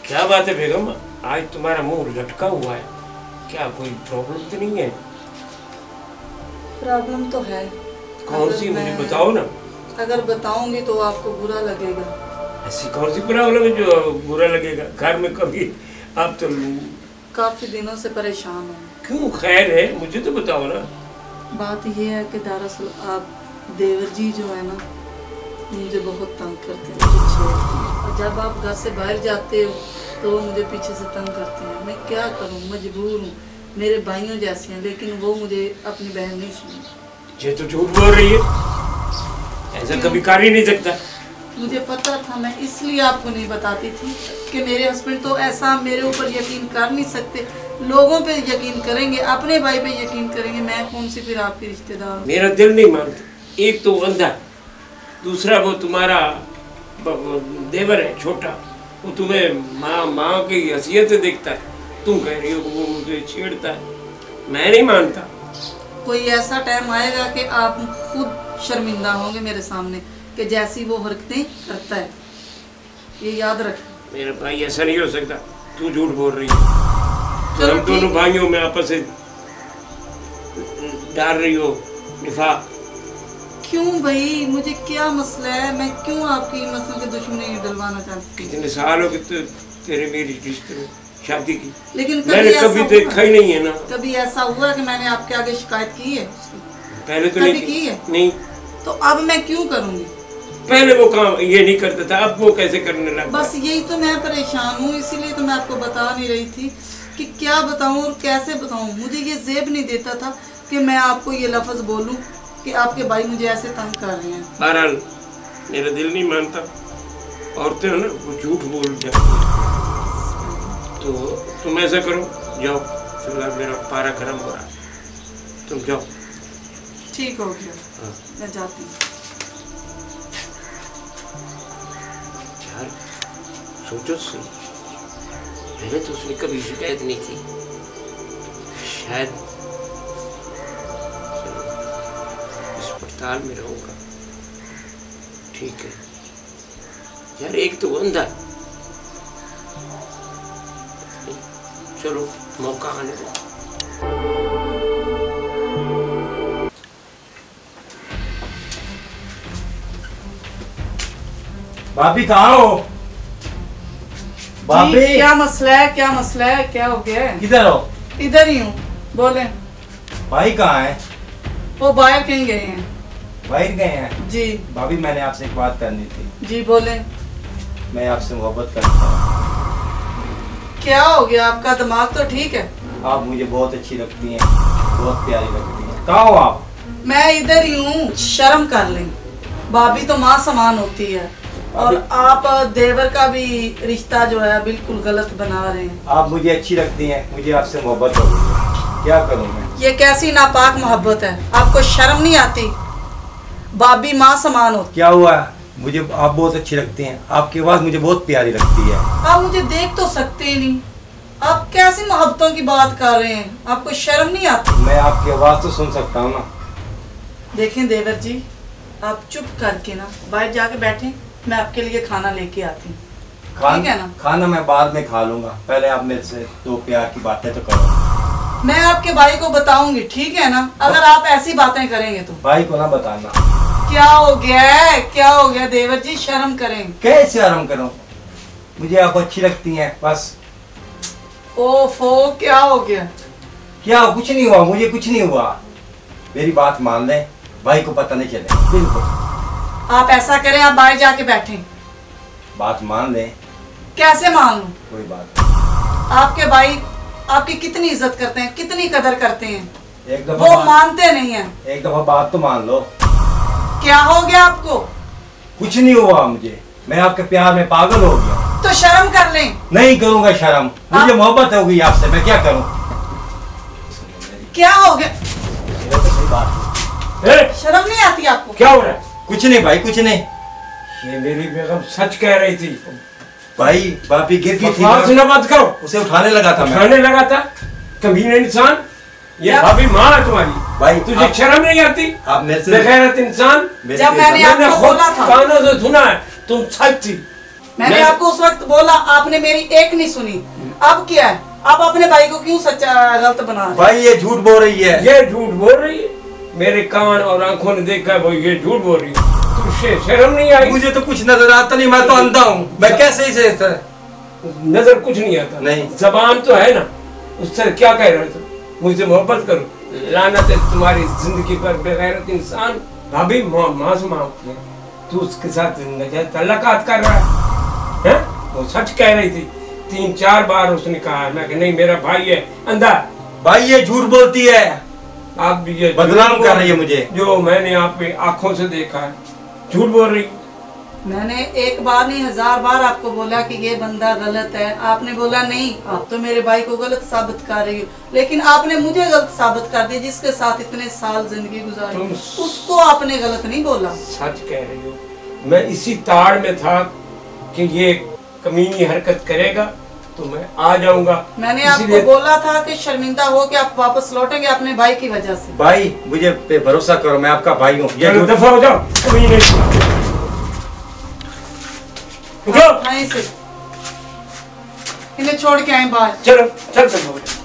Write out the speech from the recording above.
क्या बात है बेगम, आज तुम्हारा मुंह लटका हुआ है, क्या कोई प्रॉब्लम तो नहीं है? प्रॉब्लम तो है। कौन सी, मुझे बताओ ना। अगर बताऊंगी तो आपको बुरा लगेगा। ऐसी कौन सी प्रॉब्लम है जो बुरा लगेगा? घर में कभी आप तो काफी दिनों से परेशान हूँ। क्यों, खैर है, मुझे तो बताओ ना। बात ये है कि दरअसल आप देवर जी जो है ना, मुझे बहुत तंग करते हैं, मुझे छोड़ते हैं। और जब आप घर से बाहर जाते हो तो वो मुझे पीछे से तंग करते हैं। मैं क्या करूं, मजबूर हूं। मेरे भाइयों जैसे हैं, लेकिन वो मुझे अपनी बहन नहीं सुनी। ये तो झूठ बोल रही है, ऐसा कभी कर ही नहीं सकता। मुझे पता था, मैं इसलिए आपको नहीं बताती थी कि मेरे हस्बैंड तो ऐसा मेरे ऊपर यकीन कर नहीं सकते। लोगों पे यकीन करेंगे, अपने भाई पे यकीन करेंगे, मैं कौन सी फिर आपकी रिश्तेदार? मेरा दिल नहीं मानता। एक तो अंधा, दूसरा वो तुम्हारा देवर है छोटा, वो तुम्हें माँ की हैसियत से देखता है। तुम कह रही हो कि वो मुझे छेड़ता है, मैं नहीं मानता। कोई ऐसा टाइम आएगा कि आप खुद शर्मिंदा होंगे मेरे सामने कि जैसी वो हरकतें करता है, ये याद रख। मेरे भाई, ऐसा नहीं हो सकता, तू झूठ बोल रही है। तो हम दोनों भाइयों में आपस में डाल रही हो निफाक। क्यों भाई, मुझे क्या मसला है? मैं क्यों आपकी मसले की दुश्मनी डलवाना चाहती? कितने साल हो गए तेरे मेरी रिश्ते में, शादी की, लेकिन मैंने कभी देखा ही नहीं है ना। कभी ऐसा हुआ कि मैंने आपके आगे शिकायत की है? पहले तो नहीं की है। नहीं, तो अब मैं क्यों करूंगी? पहले वो काम ये नहीं करता था, अब वो कैसे करने लगा? बस यही तो मैं परेशान हूँ, इसीलिए तो मैं आपको बता नहीं रही थी कि क्या बताऊँ और कैसे बताऊँ। मुझे ये ज़ेब नहीं देता था कि मैं आपको ये लफ्ज़ बोलूँ कि आपके भाई मुझे ऐसे तंग कर रहे हैं। बहरहाल मेरा दिल नहीं मानता, औरतें हो ना वो झूठ बोल जाती हैं। तो तुम ऐसा करो, जाओ, फिलहाल मेरा पारा गर्म हो रहा है, तुम जाओ। ठीक हो गया। हाँ। मैं जाती हूँ। यार सोचो सही, मैंने तो उसने कभी शिकायत नहीं की, शायद इस पड़ताल में रहूंगा। ठीक है यार, एक तो अंधा, चलो मौका आने दो। भाभी कहाँ हो? भाभी क्या मसला है? क्या मसला है? क्या हो गया है? किधर हो? इधर ही हूँ, बोले। भाई कहाँ है? वो बाहर कहीं गए हैं। बाहर गए हैं? जी। भाभी मैंने आपसे एक बात करनी थी। जी बोले। मैं आपसे मोहब्बत करता हूँ। क्या हो गया? आपका दिमाग तो ठीक है। आप मुझे बहुत अच्छी लगती हैं, बहुत प्यारी लगती हैं। कहाँ हो आप? मैं इधर ही हूँ, शर्म कर लें। भाभी तो माँ समान होती है, और आप देवर का भी रिश्ता जो है बिल्कुल गलत बना रहे हैं। आप मुझे अच्छी लगती हैं, मुझे आपसे मोहब्बत हो गई है, क्या करूँ मैं? ये कैसी नापाक मोहब्बत है? आपको शर्म नहीं आती? भाभी माँ समान होती। क्या हुआ? मुझे आप बहुत अच्छी लगती हैं, आपकी आवाज़ मुझे बहुत प्यारी लगती है। आप मुझे देख तो सकते ही नहीं, आप कैसी मोहब्बतों की बात कर रहे हैं? आपको शर्म नहीं आती? मैं आपकी आवाज़ तो सुन सकता हूँ ना। देखें देवर जी, आप चुप करके ना बाहर जाके बैठें, मैं आपके लिए खाना लेके आती हूँ। ठीक है ना? खाना मैं बाद में खा लूंगा, पहले आप मेरे से दो प्यार की बातें तो करो। मैं आपके भाई को बताऊंगी, ठीक है ना? अगर आप ऐसी बातें करेंगे तो। भाई को ना बताना। क्या हो गया है? क्या हो गया देवर जी? शर्म करें। कैसे शर्म करूं? मुझे आप अच्छी लगती हैं बस। ओफो, क्या हो गया? क्या? कुछ नहीं हुआ, मुझे कुछ नहीं हुआ। मेरी बात मान लें, भाई को पता नहीं चले बिल्कुल। आप ऐसा करें, आप बाहर जाके बैठें। बात मान लें। कैसे मान लूं? कोई बात नहीं। आपके भाई आपकी कितनी इज्जत करते हैं, कितनी कदर करते हैं, एक दफा वो मानते नहीं है। एक दफा बात तो मान लो। क्या हो गया आपको? कुछ नहीं हुआ मुझे, मैं आपके प्यार में पागल हो गया। तो शर्म कर लें। नहीं करूंगा शर्म, मुझे मोहब्बत हो गई आपसे, मैं क्या करूं? क्या हो गया? तो सही बात। शर्म नहीं आती आपको? क्या हो रहा है? कुछ नहीं भाई, कुछ नहीं। ये मेरी बेगम सच कह रही थी। भाई भाभी गिर गई थी, ना बात करो। उसे उठाने लगा था, उठाने लगा था, कमीने इंसान। ये भाभी माँ है तुम्हारी। भाई तुझे शर्म नहीं आती? आप मेरे से बेगैरत इंसान। जब मैंने आपको बोला था, कानों से सुना है तुम सच थी। मैंने आपको उस वक्त बोला, आपने मेरी एक नहीं सुनी। अब क्या है, आप अपने भाई को क्यों सच्चा गलत बना रहे? भाई ये झूठ बोल रही है। ये झूठ बोल रही है, मेरे कान और आंखों ने देखा है, वो ये झूठ बोल रही है। तुझे शर्म नहीं आई? मुझे तो कुछ नजर आता नहीं, मैं तो अंधा हूँ, मैं कैसे इसे नजर कुछ नहीं आता? नहीं। जबान तो है ना, उससे क्या कह रहे थे? मुझसे मोहब्बत करो, लानत है तुम्हारी जिंदगी पर बेगैरत इंसान। भाभी मासूम होती है, तू उसके साथ तल्लकात कर रहा है? वो सच कह रही थी, 3-4 बार उसने कहा मैं कि नहीं मेरा भाई है अंधा। भाई ये झूठ बोलती है, आप भी ये बदनाम कर रही है मुझे। जो मैंने आपकी आंखों से देखा है, झूठ बोल रही। मैंने एक बार नहीं 1000 बार आपको बोला कि ये बंदा गलत है, आपने बोला नहीं आप तो मेरे भाई को गलत साबित कर रही हो, लेकिन आपने मुझे गलत साबित कर दिया जिसके साथ इतने साल जिंदगी गुजारी, उसको आपने गलत नहीं बोला। सच कह रही हो, मैं इसी ताड़ में था कि ये कमीनी हरकत करेगा तो मैं आ जाऊंगा। मैंने आपको बोला था कि शर्मिंदा हो कि आप वापस लौटेंगे अपने भाई की वजह से। भाई मुझे पे भरोसा करो, मैं आपका भाई हूँ। चलो दफा हो जाओ, कभी नहीं। से इन्हें छोड़ के आए बाहर। चलो चल दफा हो जाओ।